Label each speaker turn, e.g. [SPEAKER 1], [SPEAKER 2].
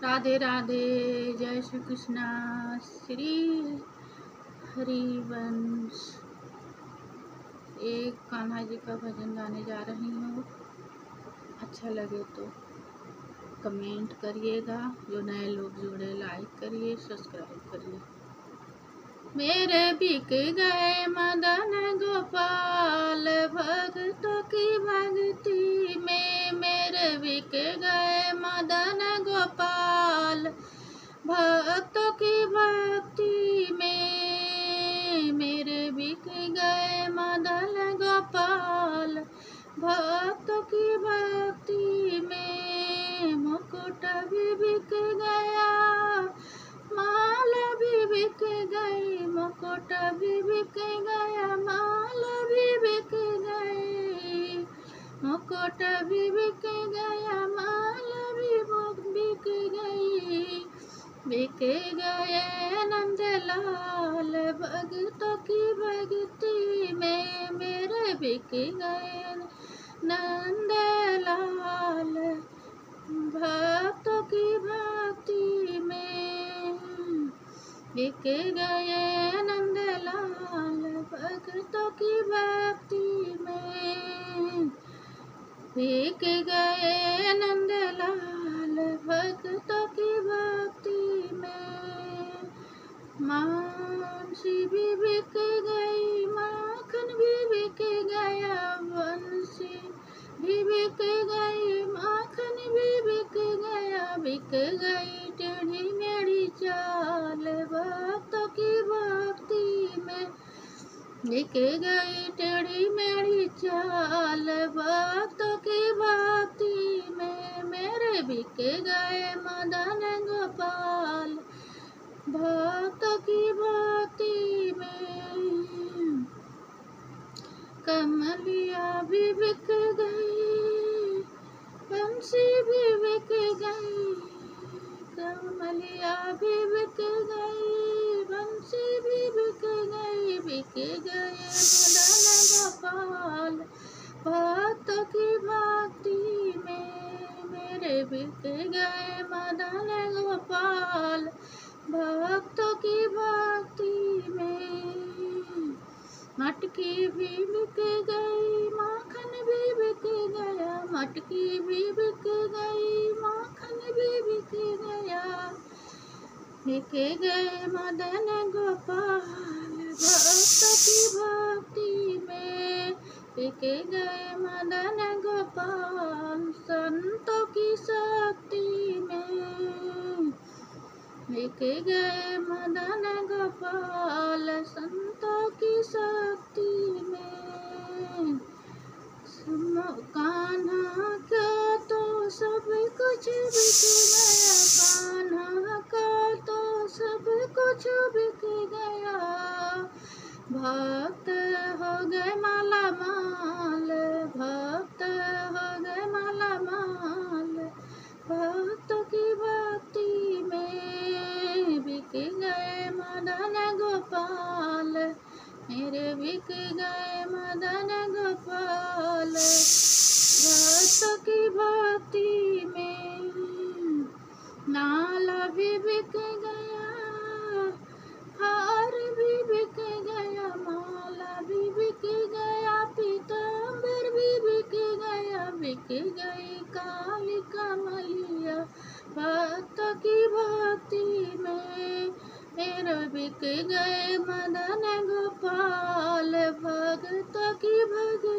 [SPEAKER 1] राधे राधे। जय श्री कृष्णा। श्री हरिवंश। एक कान्हा जी का भजन गाने जा रही हूँ। अच्छा लगे तो कमेंट करिएगा। जो नए लोग जुड़े लाइक करिए, सब्सक्राइब करिए। मेरे बिक गए मदन गोपाल, भक्तों की भक्ति में। मेरे बिक गए मदन गोपाल, भक्तों की भक्ति में। मेरे बिक गए मदन गोपाल, भक्तों की भक्ति में। मुकुट भी बिक गया, माला भी बिक गई। मुकुट भी बिक गया, माला भी बिक गई। मुकुट भी बिक गया, माला भी बिक गई। बिक गए नंदलाल, भक्तों की भक्ति में। मेरे बिक गए नंदलाल, भक्तों की भक्ति में। बिक गए नंदलाल, भक्तों की भक्ति में। बिक गए नंदलाल, भक्तों की भक्ति में। मानसी भी बिक गई, माखन भी बिक गया। बंसी भी बिक गई, माखन भी बिक गया। बिक गई टेढ़ी मेढ़ी चाल, भक्तों की भक्ति में। बिक गई टेढ़ी मेढ़ी चाल, भक्तों की भक्ति में। मेरे बिक गए मदन गोपाल, भक्तों की भक्ति में। कमलिया भी बिक गई, बंसी भी बिक गई। कमलिया भी बिक गई, बंसी भी बिक गई। बिक गए मदन गोपाल, भक्तों की भक्ति में। मेरे बिक गए मदन गोपाल, भक्तों की भक्ति में। मटकी भी बिक गई, माखन भी बिक गया। मटकी भी बिक गई, माखन भी बिक गया। बिक गए मदन गोपाल, भक्तों की भक्ति में। बिक गए मदन गोपाल, संतों की शक्ति में। बिक गए मदन गोपाल, संतों की शक्ति में। कान्हा का तो सब कुछ बिक गया, कान्हा का तो सब कुछ बिक गया। भक्त हो गए माला माल, भक्त हो गए माला माल, भक्तों की भक्ति में। बिक गए मदन गोपाल, मेरे बिक गए मदन गोपाल, भक्तों की भक्ति में। नाला भी बिक गया, हार भी बिक गया। माला भी बिक गया, पीताम्बर भी बिक गया। बिक गई काली कमलिया, भक्तों की भक्ति में। मेरे बिक गए मदन गोपाल, भक्तों की भक्ति